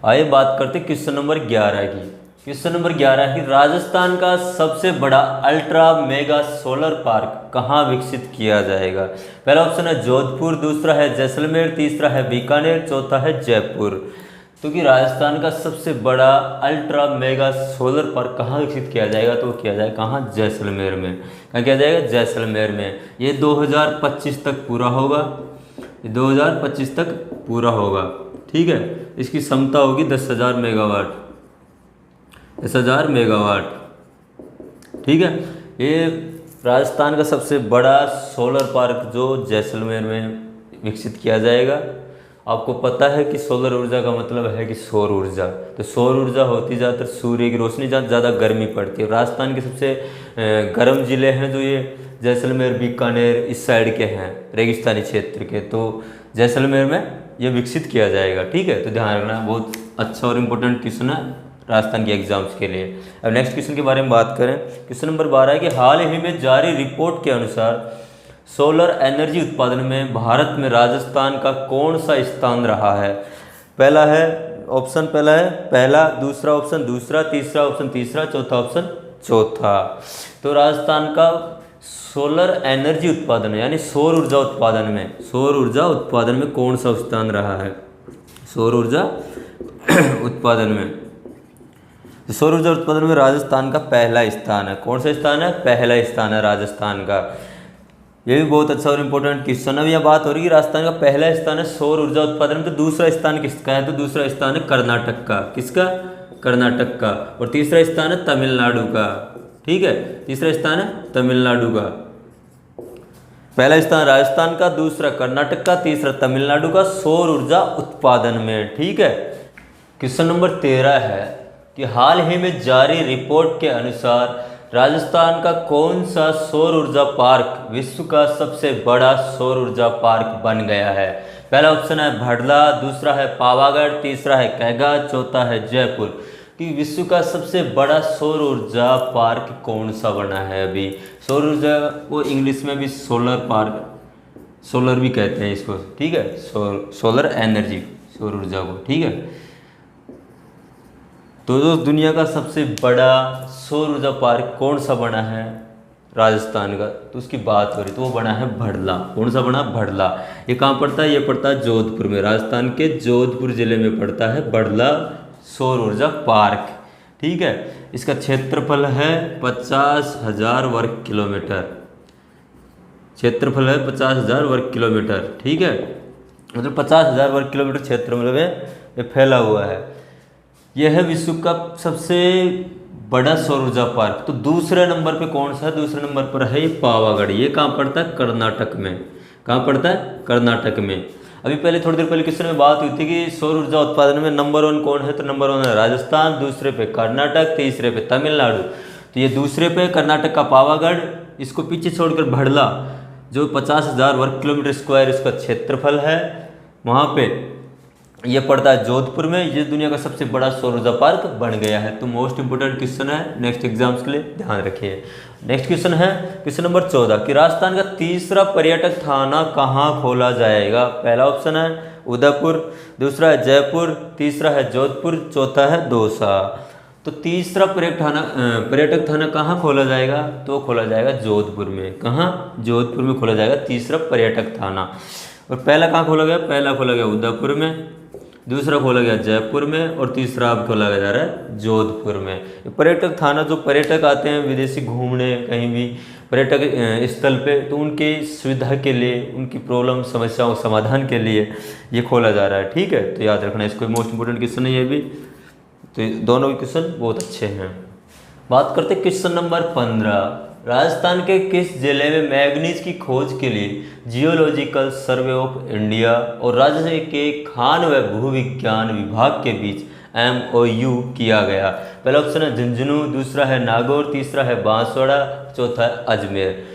आइए बात करते क्वेश्चन नंबर 11 की। क्वेश्चन नंबर 11 है कि राजस्थान का सबसे बड़ा अल्ट्रा मेगा सोलर पार्क कहाँ विकसित किया जाएगा। पहला ऑप्शन है जोधपुर, दूसरा है जैसलमेर, तीसरा है बीकानेर, चौथा है जयपुर। तो कि राजस्थान का सबसे बड़ा अल्ट्रा मेगा सोलर पार्क कहाँ विकसित किया जाएगा, तो किया जाएगा कहाँ, जैसलमेर में। कहाँ किया जाएगा, जैसलमेर में। ये 2025 तक पूरा होगा, 2025 तक पूरा होगा। ठीक है, इसकी क्षमता होगी 10,000 मेगावाट, 10,000 मेगावाट। ठीक है, ये राजस्थान का सबसे बड़ा सोलर पार्क जो जैसलमेर में विकसित किया जाएगा। आपको पता है कि सोलर ऊर्जा का मतलब है कि सौर ऊर्जा, तो सौर ऊर्जा होती ज़्यादातर सूर्य की रोशनी, जहाँ ज़्यादा गर्मी पड़ती है। राजस्थान के सबसे गर्म ज़िले हैं जो ये जैसलमेर, बीकानेर इस साइड के हैं, रेगिस्तानी क्षेत्र के, तो जैसलमेर में ये विकसित किया जाएगा। ठीक है, तो ध्यान रखना, बहुत अच्छा और इम्पोर्टेंट क्वेश्चन है राजस्थान के एग्जाम्स के लिए। अब नेक्स्ट क्वेश्चन के बारे में बात करें। क्वेश्चन नंबर 12 है कि हाल ही में जारी रिपोर्ट के अनुसार सोलर एनर्जी उत्पादन में भारत में राजस्थान का कौन सा स्थान रहा है। पहला है ऑप्शन, पहला है पहला, दूसरा ऑप्शन दूसरा, तीसरा ऑप्शन तीसरा, चौथा ऑप्शन चौथा। तो राजस्थान का सोलर एनर्जी उत्पादन यानी सौर ऊर्जा उत्पादन में, सौर ऊर्जा उत्पादन में कौन सा स्थान रहा है, सौर ऊर्जा उत्पादन में। सौर ऊर्जा उत्पादन में राजस्थान का पहला स्थान है। कौन सा स्थान है, पहला स्थान है राजस्थान का। ये भी बहुत अच्छा और इम्पोर्टेंट क्वेश्चन है। यहाँ बात हो रही है राजस्थान का पहला स्थान है सौर ऊर्जा उत्पादन में, तो दूसरा स्थान किसका है, तो दूसरा स्थान है कर्नाटक का। किसका, कर्नाटक का। और तीसरा स्थान है तमिलनाडु का। ठीक है, तीसरा स्थान है तमिलनाडु का। पहला स्थान राजस्थान का, दूसरा कर्नाटक का, तीसरा तमिलनाडु का सौर ऊर्जा उत्पादन में। ठीक है, क्वेश्चन नंबर 13 है कि हाल ही में जारी रिपोर्ट के अनुसार राजस्थान का कौन सा सौर ऊर्जा पार्क विश्व का सबसे बड़ा सौर ऊर्जा पार्क बन गया है। पहला ऑप्शन है भड़ला, दूसरा है पावागढ़, तीसरा है कैगा, चौथा है जयपुर। कि विश्व का सबसे बड़ा सौर ऊर्जा पार्क कौन सा बना है। अभी सौर ऊर्जा वो इंग्लिश में भी सोलर पार्क, सोलर भी कहते हैं इसको। ठीक है, सोलर एनर्जी, सौर ऊर्जा को। ठीक है, तो जो दुनिया का सबसे बड़ा सौर ऊर्जा पार्क कौन सा बना है, राजस्थान का, तो उसकी बात हो रही, तो वो बना है भड़ला। कौन सा बना? भड़ला। ये कहाँ पड़ता है? ये पड़ता है जोधपुर में, राजस्थान के जोधपुर जिले में पड़ता है भड़ला सौर ऊर्जा पार्क। ठीक है, इसका क्षेत्रफल है 50,000 वर्ग किलोमीटर। क्षेत्रफल है 50,000 वर्ग किलोमीटर। ठीक है, मतलब 50,000 वर्ग किलोमीटर क्षेत्र में ये फैला हुआ है। यह है विश्व का सबसे बड़ा सौर ऊर्जा पार्क। तो दूसरे नंबर पे कौन सा है? दूसरे नंबर पर है ये पावागढ़। ये कहाँ पड़ता है? कर्नाटक में। कहाँ पड़ता है? कर्नाटक में। अभी पहले थोड़ी देर पहले क्वेश्चन में बात हुई थी कि सौर ऊर्जा उत्पादन में नंबर 1 कौन है? तो नंबर 1 है राजस्थान, दूसरे पे कर्नाटक, तीसरे पे तमिलनाडु। तो ये दूसरे पे कर्नाटक का पावागढ़, इसको पीछे छोड़कर भड़ला जो 50,000 वर्ग किलोमीटर स्क्वायर इसका क्षेत्रफल है, वहाँ पे ये पड़ता है जोधपुर में। ये दुनिया का सबसे बड़ा सौर ऊर्जा पार्क बन गया है। तो मोस्ट इंपोर्टेंट क्वेश्चन है नेक्स्ट एग्जाम्स के लिए, ध्यान रखिए। नेक्स्ट क्वेश्चन है क्वेश्चन नंबर 14 कि राजस्थान का तीसरा पर्यटक थाना कहाँ खोला जाएगा? पहला ऑप्शन है उदयपुर, दूसरा है जयपुर, तीसरा है जोधपुर, चौथा है दौसा। तो तीसरा पर्यटक थाना कहाँ खोला जाएगा? तो खोला जाएगा जोधपुर में। कहाँ? जोधपुर में खोला जाएगा तीसरा पर्यटक थाना। और पहला कहाँ खोला गया? पहला खोला गया उदयपुर में, दूसरा खोला गया जयपुर में, और तीसरा अब खोला जा रहा है जोधपुर में। पर्यटक थाना, जो पर्यटक आते हैं विदेशी घूमने कहीं भी पर्यटक स्थल पे, तो उनकी सुविधा के लिए, उनकी प्रॉब्लम समस्याओं समाधान के लिए ये खोला जा रहा है। ठीक है, तो याद रखना इसको, मोस्ट इंपोर्टेंट क्वेश्चन है ये भी। तो दोनों के क्वेश्चन बहुत अच्छे हैं। बात करते हैं क्वेश्चन नंबर 15। राजस्थान के किस जिले में मैग्नीज की खोज के लिए जियोलॉजिकल सर्वे ऑफ इंडिया और राज्य के खान व भूविज्ञान विभाग के बीच MOU किया गया? पहला ऑप्शन है झुंझुनू, दूसरा है नागौर, तीसरा है बांसवाड़ा, चौथा है अजमेर।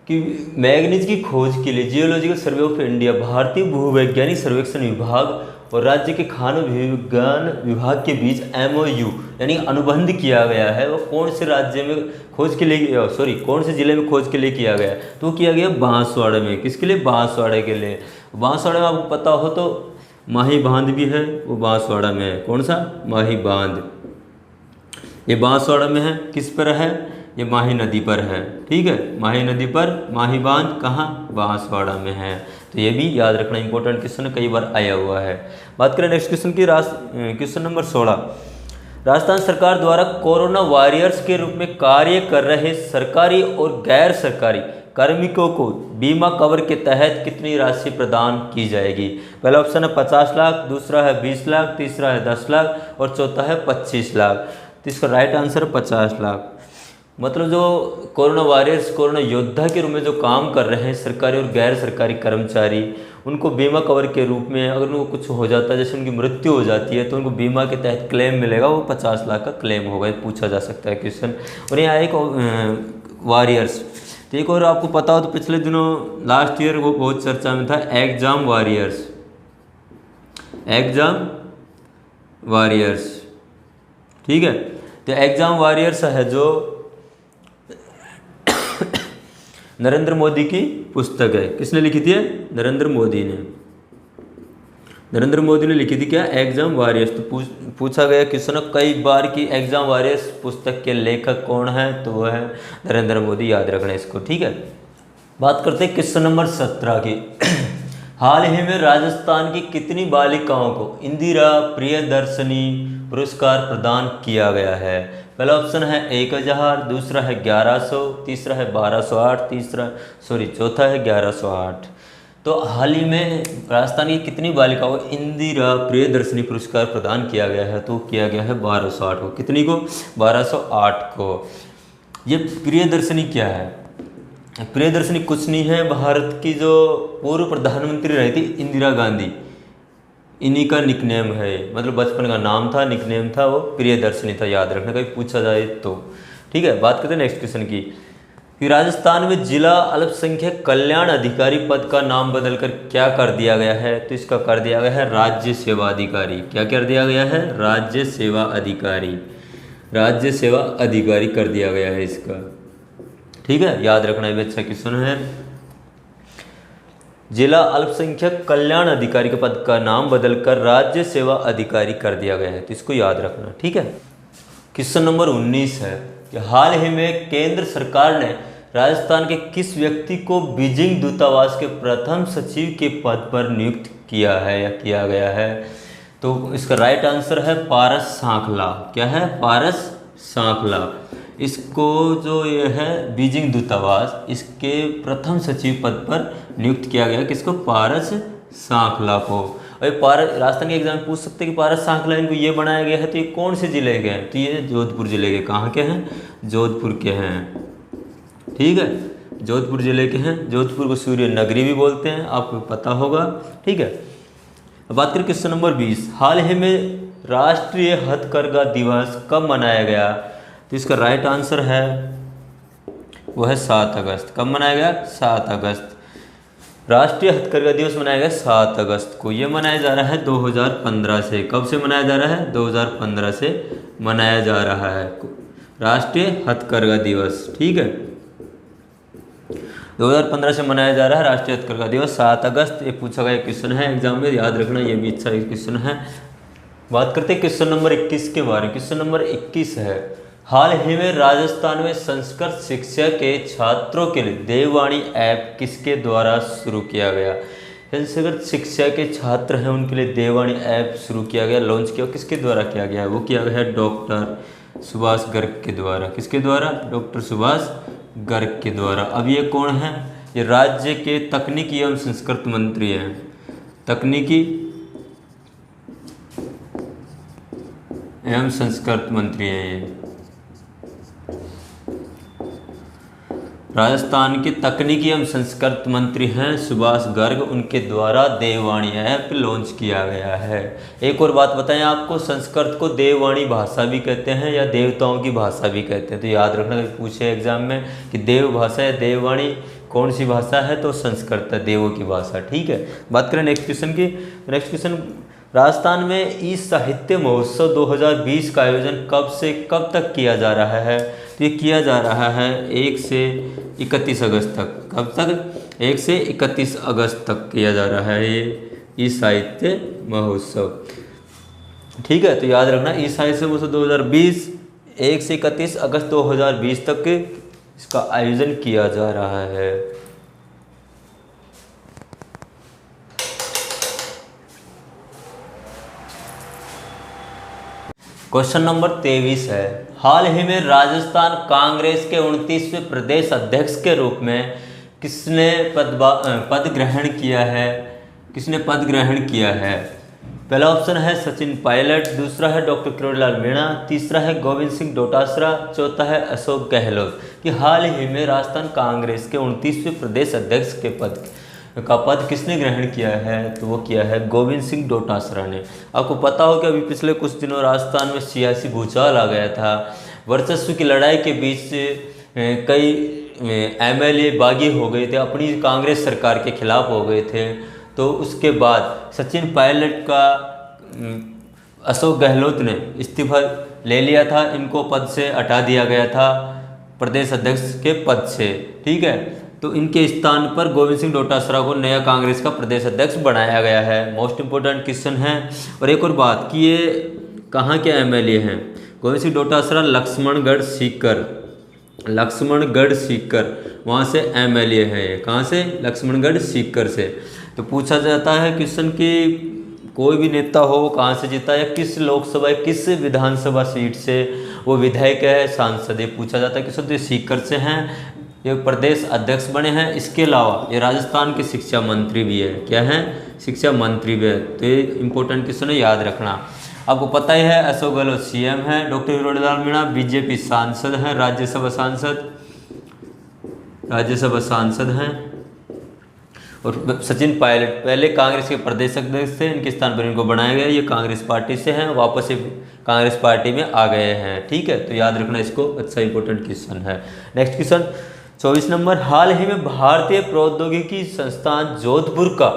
कि मैग्नीज की खोज के लिए जियोलॉजिकल सर्वे ऑफ इंडिया, भारतीय भूवैज्ञानिक सर्वेक्षण विभाग और राज्य के खान विज्ञान विभाग के बीच MOU यानी अनुबंध किया गया है। वो कौन से राज्य में खोज के लिए, कौन से जिले में खोज के लिए किया गया? तो किया गया बांसवाड़ा में। किसके लिए? बांसवाड़ा के लिए। बांसवाड़ा में आपको पता हो तो माही बांध भी है, वो बांसवाड़ा में है। कौन सा? माही बांध। ये बांसवाड़ा में है। किस पर है? ये माही नदी पर है। ठीक है, माही नदी पर माही बांध कहाँ? बांसवाड़ा में है। तो ये भी याद रखना, इंपॉर्टेंट क्वेश्चन कई बार आया हुआ है। बात करें नेक्स्ट क्वेश्चन की, क्वेश्चन नंबर 16। राजस्थान सरकार द्वारा कोरोना वॉरियर्स के रूप में कार्य कर रहे सरकारी और गैर सरकारी कार्मिकों को बीमा कवर के तहत कितनी राशि प्रदान की जाएगी? पहला ऑप्शन है 50 लाख, दूसरा है 20 लाख, तीसरा है 10 लाख और चौथा है 25 लाख। तो इसका राइट आंसर 50 लाख। मतलब जो कोरोना वॉरियर्स, कोरोना योद्धा के रूप में जो काम कर रहे हैं सरकारी और गैर सरकारी कर्मचारी, उनको बीमा कवर के रूप में अगर उनको कुछ हो जाता है, जैसे उनकी मृत्यु हो जाती है, तो उनको बीमा के तहत क्लेम मिलेगा। वो 50 लाख का क्लेम होगा। पूछा जा सकता है क्वेश्चन। और यहाँ एक वॉरियर्स, तो एक और आपको पता हो तो पिछले दिनों लास्ट ईयर वो बहुत चर्चा में था, एग्जाम वॉरियर्स। एग्जाम वॉरियर्स, ठीक है। तो एग्जाम वॉरियर्स है जो नरेंद्र मोदी की पुस्तक है। किसने लिखी थी? नरेंद्र मोदी ने। नरेंद्र मोदी ने लिखी थी क्या? Exam warriors. तो पूछा गया क्वेश्चन कई बार कि एग्जाम वॉरियर्स पुस्तक के लेखक कौन है? तो वह है नरेंद्र मोदी। याद रखना इसको, ठीक है। बात करते हैं क्वेश्चन नंबर 17 की। हाल ही में राजस्थान की कितनी बालिकाओं को इंदिरा प्रियदर्शनी पुरस्कार प्रदान किया गया है? पहला ऑप्शन है 1000, दूसरा है 1100, तीसरा है 1208, चौथा है 1108। तो हाल ही में राजस्थान की कितनी बालिकाओं को इंदिरा प्रियदर्शनी पुरस्कार प्रदान किया गया है? तो किया गया है 1208 को। कितनी को? 1208 को। ये प्रियदर्शनी क्या है? प्रियदर्शनी कुछ नहीं है, भारत की जो पूर्व प्रधानमंत्री रही थी इंदिरा गांधी, इन्हीं का निकनेम है। मतलब बचपन का नाम था, निकनेम था, वो प्रियदर्शनी था। याद रखना कभी पूछा जाए तो, ठीक है। बात करते हैं नेक्स्ट क्वेश्चन की कि राजस्थान में जिला अल्पसंख्यक कल्याण अधिकारी पद का नाम बदलकर क्या कर दिया गया है? तो इसका कर दिया गया है राज्य सेवा अधिकारी। क्या कर दिया गया है? राज्य सेवा अधिकारी। राज्य सेवा अधिकारी कर दिया गया है इसका, ठीक है। याद रखना ये अच्छा क्वेश्चन है। जिला अल्पसंख्यक कल्याण अधिकारी के पद का नाम बदलकर राज्य सेवा अधिकारी कर दिया गया है, तो इसको याद रखना, ठीक है। क्वेश्चन नंबर 19 है कि हाल ही में केंद्र सरकार ने राजस्थान के किस व्यक्ति को बीजिंग दूतावास के प्रथम सचिव के पद पर नियुक्त किया है या किया गया है? तो इसका राइट आंसर है पारस सांखला। क्या है? पारस सांखला। इसको जो ये है बीजिंग दूतावास, इसके प्रथम सचिव पद पर नियुक्त किया गया। किसको? पारस सांखला को। और पारस, राजस्थान के एग्जाम पूछ सकते हैं कि पारस सांखला इनको ये बनाया गया है तो ये कौन से जिले के हैं? तो ये जोधपुर जिले के। कहाँ के हैं? जोधपुर के हैं। ठीक है, जोधपुर जिले के हैं। जोधपुर को सूर्य नगरी भी बोलते हैं, आपको पता होगा। ठीक है, अब बात करें क्वेश्चन नंबर 20। हाल ही में राष्ट्रीय हथकरघा दिवस कब मनाया गया? तो इसका राइट आंसर है वो है 7 अगस्त। कब मनाया गया? 7 अगस्त। राष्ट्रीय हथकरघा दिवस मनाया गया 7 अगस्त को। ये मनाया जा रहा है 2015 से। कब से मनाया जा रहा है? 2015 से मनाया जा रहा है राष्ट्रीय हथकरघा दिवस। ठीक है, 2015 से मनाया जा रहा है राष्ट्रीय हथकरघा दिवस 7 अगस्त। ये पूछा गया क्वेश्चन है एग्जाम में, याद रखना, ये भी अच्छा क्वेश्चन है। बात करते हैं क्वेश्चन नंबर 21 के बारे में। क्वेश्चन नंबर 21 है, हाल ही में राजस्थान में संस्कृत शिक्षा के छात्रों के लिए देववाणी ऐप किसके द्वारा शुरू किया गया? संस्कृत शिक्षा के छात्र हैं उनके लिए देववाणी ऐप शुरू किया गया, लॉन्च किया। किसके द्वारा किया गया है? वो किया गया है डॉक्टर सुभाष गर्ग के द्वारा। किसके द्वारा? डॉक्टर सुभाष गर्ग के द्वारा। अब ये कौन है? ये राज्य के तकनीकी एवं संस्कृत मंत्री हैं। तकनीकी एवं संस्कृत मंत्री हैं ये। राजस्थान के तकनीकी एवं संस्कृत मंत्री हैं सुभाष गर्ग, उनके द्वारा देववाणी ऐप लॉन्च किया गया है। एक और बात बताएं आपको, संस्कृत को देववाणी भाषा भी कहते हैं या देवताओं की भाषा भी कहते हैं। तो याद रखना, पूछे एग्जाम में कि देव भाषा या देववाणी कौन सी भाषा है? तो संस्कृत है, देवों की भाषा। ठीक है, बात करें नेक्स्ट क्वेश्चन की। नेक्स्ट क्वेश्चन, राजस्थान में ई साहित्य महोत्सव 2020 का आयोजन कब से कब तक किया जा रहा है? तो ये किया जा रहा है 1 से 31 अगस्त तक। कब तक? 1 से 31 अगस्त तक किया जा रहा है ये ई साहित्य महोत्सव। ठीक है, तो याद रखना, ई साहित्य महोत्सव 2020 1 से 31 अगस्त 2020 तक इसका आयोजन किया जा रहा है। क्वेश्चन नंबर 23 है, हाल ही में राजस्थान कांग्रेस के 29वें प्रदेश अध्यक्ष के रूप में किसने पद ग्रहण किया है? किसने पद ग्रहण किया है? पहला ऑप्शन है सचिन पायलट, दूसरा है डॉक्टर किरोड़ीलाल मीणा, तीसरा है गोविंद सिंह डोटासरा, चौथा है अशोक गहलोत। कि हाल ही में राजस्थान कांग्रेस के 29वें प्रदेश अध्यक्ष के पद किसने ग्रहण किया है? तो वो किया है गोविंद सिंह डोटासरा ने। आपको पता हो कि अभी पिछले कुछ दिनों राजस्थान में सियासी भूचाल आ गया था। वर्चस्व की लड़ाई के बीच कई एमएलए बागी हो गए थे, अपनी कांग्रेस सरकार के खिलाफ हो गए थे। तो उसके बाद सचिन पायलट का अशोक गहलोत ने इस्तीफा ले लिया था, इनको पद से हटा दिया गया था प्रदेश अध्यक्ष के पद से। ठीक है, तो इनके स्थान पर गोविंद सिंह डोटासरा को नया कांग्रेस का प्रदेश अध्यक्ष बनाया गया है। मोस्ट इंपोर्टेंट क्वेश्चन है। और एक और बात कि ये कहाँ के एमएलए हैं? गोविंद सिंह डोटासरा लक्ष्मणगढ़ सीकर वहाँ से एमएलए हैं। कहाँ से? लक्ष्मणगढ़ सीकर से। तो पूछा जाता है क्वेश्चन कि कोई भी नेता हो वो कहाँ से जीता या किस लोकसभा किस विधानसभा सीट से वो विधायक है, सांसद है, पूछा जाता है क्वेश्चन। तो ये सीकर से हैं, ये प्रदेश अध्यक्ष बने हैं। इसके अलावा ये राजस्थान के शिक्षा मंत्री भी है। क्या है? शिक्षा मंत्री भी है। तो ये इंपॉर्टेंट क्वेश्चन है, याद रखना। आपको पता ही है अशोक गहलोत सीएम है, डॉक्टर किरोड़ीलाल मीणा बीजेपी सांसद हैं, राज्यसभा सांसद हैं। और सचिन पायलट पहले कांग्रेस के प्रदेश अध्यक्ष थे, इनके स्थान पर इनको बनाया गया। ये कांग्रेस पार्टी से हैं, वापस से कांग्रेस पार्टी में आ गए हैं। ठीक है, तो याद रखना इसको, अच्छा इंपॉर्टेंट क्वेश्चन है। नेक्स्ट क्वेश्चन 24 नंबर, हाल ही में भारतीय प्रौद्योगिकी संस्थान जोधपुर का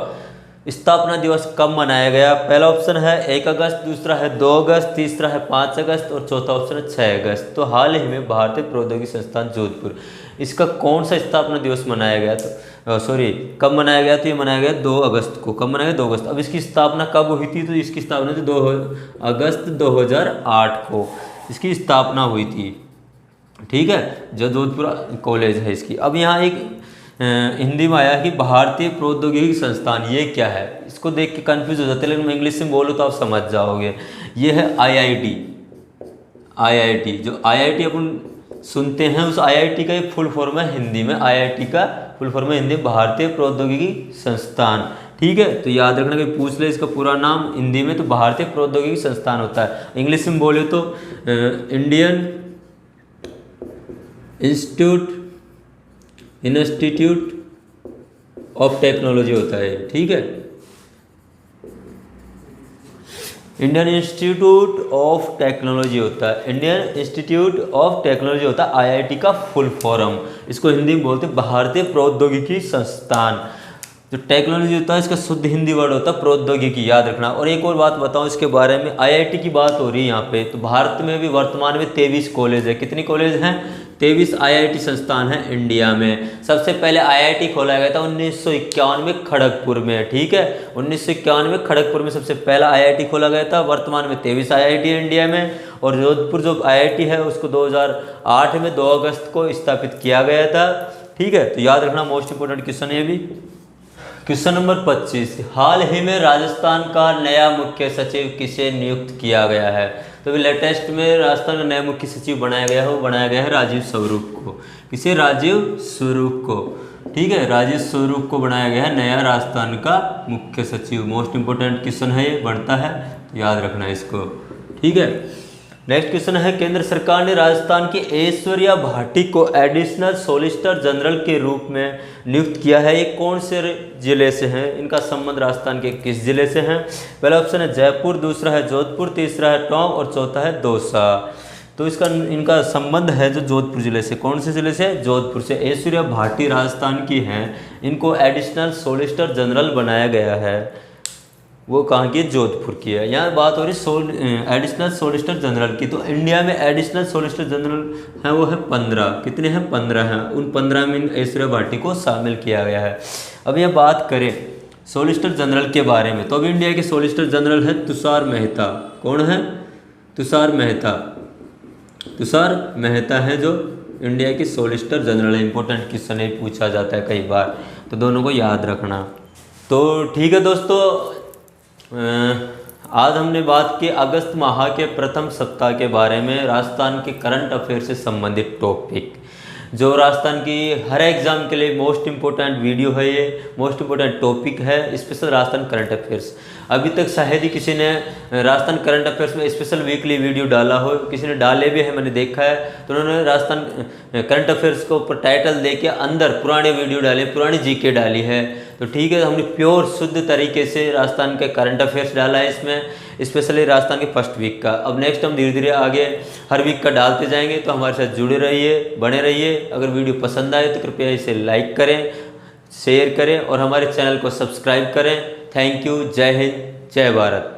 स्थापना दिवस कब मनाया गया? पहला ऑप्शन है 1 अगस्त, दूसरा है 2 अगस्त, तीसरा है 5 अगस्त और चौथा ऑप्शन है 6 अगस्त। तो हाल ही में भारतीय प्रौद्योगिकी संस्थान जोधपुर, इसका कौन सा स्थापना दिवस मनाया गया? तो कब मनाया गया? तो ये मनाया गया 2 अगस्त को। कब मनाया गया? 2 अगस्त। अब इसकी स्थापना कब हुई थी? तो इसकी स्थापना थी 2 अगस्त 2008 को इसकी स्थापना हुई थी। ठीक है, जो जोधपुर कॉलेज है इसकी। अब यहाँ एक हिंदी में आया कि भारतीय प्रौद्योगिकी संस्थान, ये क्या है? इसको देख के कंफ्यूज हो जाते हैं, लेकिन मैं इंग्लिश में बोलूँ तो आप समझ जाओगे। ये है आईआईटी। आईआईटी, जो आईआईटी अपन सुनते हैं उस आईआईटी का एक फुल फॉर्म है हिंदी में, आईआईटी का फुल फॉर्म है हिंदी में भारतीय प्रौद्योगिकी संस्थान। ठीक है, तो याद रखना कि पूछ ले इसका पूरा नाम हिंदी में, तो भारतीय प्रौद्योगिकी संस्थान होता है। इंग्लिश में बोले तो इंडियन इंस्टीट्यूट ऑफ टेक्नोलॉजी होता है। ठीक है, इंडियन इंस्टीट्यूट ऑफ टेक्नोलॉजी होता है, इंडियन इंस्टीट्यूट ऑफ टेक्नोलॉजी होता है आईआईटी का फुल फॉर्म। इसको हिंदी में बोलते हैं भारतीय प्रौद्योगिकी संस्थान। जो टेक्नोलॉजी होता है इसका शुद्ध हिंदी वर्ड होता है प्रौद्योगिकी, याद रखना। और एक और बात बताऊं इसके बारे में, आईआईटी की बात हो रही है यहाँ पे, तो भारत में भी वर्तमान में 23 कॉलेज है। कितनी कॉलेज हैं? 23 आईआईटी संस्थान है इंडिया में। सबसे पहले आईआईटी खोला गया था 1951 में खड़गपुर में। ठीक है, 1951 में खड़गपुर में सबसे पहला आईआईटी खोला गया था। वर्तमान में 23 आईआईटी है इंडिया में। और जोधपुर जो आईआईटी है उसको 2008 में 2 अगस्त को स्थापित किया गया था। ठीक है, तो याद रखना, मोस्ट इंपोर्टेंट क्वेश्चन है भी। क्वेश्चन नंबर 25, हाल ही में राजस्थान का नया मुख्य सचिव किसे नियुक्त किया गया है? तो अभी लेटेस्ट में राजस्थान का नया मुख्य सचिव बनाया गया है, वो बनाया गया है राजीव स्वरूप को। किसे? राजीव स्वरूप को। ठीक है, राजीव स्वरूप को बनाया गया है नया राजस्थान का मुख्य सचिव। मोस्ट इंपोर्टेंट क्वेश्चन है ये, बनता है, तो याद रखना इसको। ठीक है, नेक्स्ट क्वेश्चन है, केंद्र सरकार ने राजस्थान की ऐश्वर्या भाटी को एडिशनल सॉलिसिटर जनरल के रूप में नियुक्त किया है। ये कौन से जिले से हैं? इनका संबंध राजस्थान के किस जिले से हैं? पहला ऑप्शन है जयपुर, दूसरा है जोधपुर, तीसरा है टोंक और चौथा है दौसा। तो इनका संबंध है जो जोधपुर जिले से। कौन से जिले से? जोधपुर से। ऐश्वर्या भाटी राजस्थान की हैं, इनको एडिशनल सॉलिसिटर जनरल बनाया गया है। वो कहाँ की? जोधपुर की है। यहाँ बात हो रही एडिशनल सॉलिसिटर जनरल की। तो इंडिया में एडिशनल सॉलिसिटर जनरल हैं वो है 15। कितने हैं? 15 हैं। उन 15 में ऐश्वर्या भाटी को शामिल किया गया है। अब यह बात करें सॉलिसिटर जनरल के बारे में, तो अभी इंडिया के सॉलिसिटर जनरल है तुषार मेहता। कौन है? तुषार मेहता। तुषार मेहता है जो इंडिया के सॉलिसिटर जनरल है। इंपॉर्टेंट क्वेश्चन है, पूछा जाता है कई बार, तो दोनों को याद रखना। तो ठीक है दोस्तों, आज हमने बात की अगस्त माह के प्रथम सप्ताह के बारे में, राजस्थान के करंट अफेयर से संबंधित टॉपिक, जो राजस्थान की हर एग्जाम के लिए मोस्ट इंपॉर्टेंट वीडियो है। ये मोस्ट इंपॉर्टेंट टॉपिक है, स्पेशल राजस्थान करंट अफेयर्स। अभी तक शायद ही किसी ने राजस्थान करंट अफेयर्स में स्पेशल वीकली वीडियो डाला हो, किसी ने डाले भी है, मैंने देखा है। तो उन्होंने राजस्थान करंट अफेयर्स को ऊपर टाइटल दे के अंदर पुराने वीडियो डाले, पुरानी जीके डाली है। तो ठीक है, हमने प्योर शुद्ध तरीके से राजस्थान के करंट अफेयर्स डाला है इसमें, स्पेशली राजस्थान के फर्स्ट वीक का। अब नेक्स्ट हम धीरे धीरे आगे हर वीक का डालते जाएंगे, तो हमारे साथ जुड़े रहिए, बने रहिए। अगर वीडियो पसंद आए तो कृपया इसे लाइक करें, शेयर करें और हमारे चैनल को सब्सक्राइब करें। Thank you. जय हिंद, जय भारत।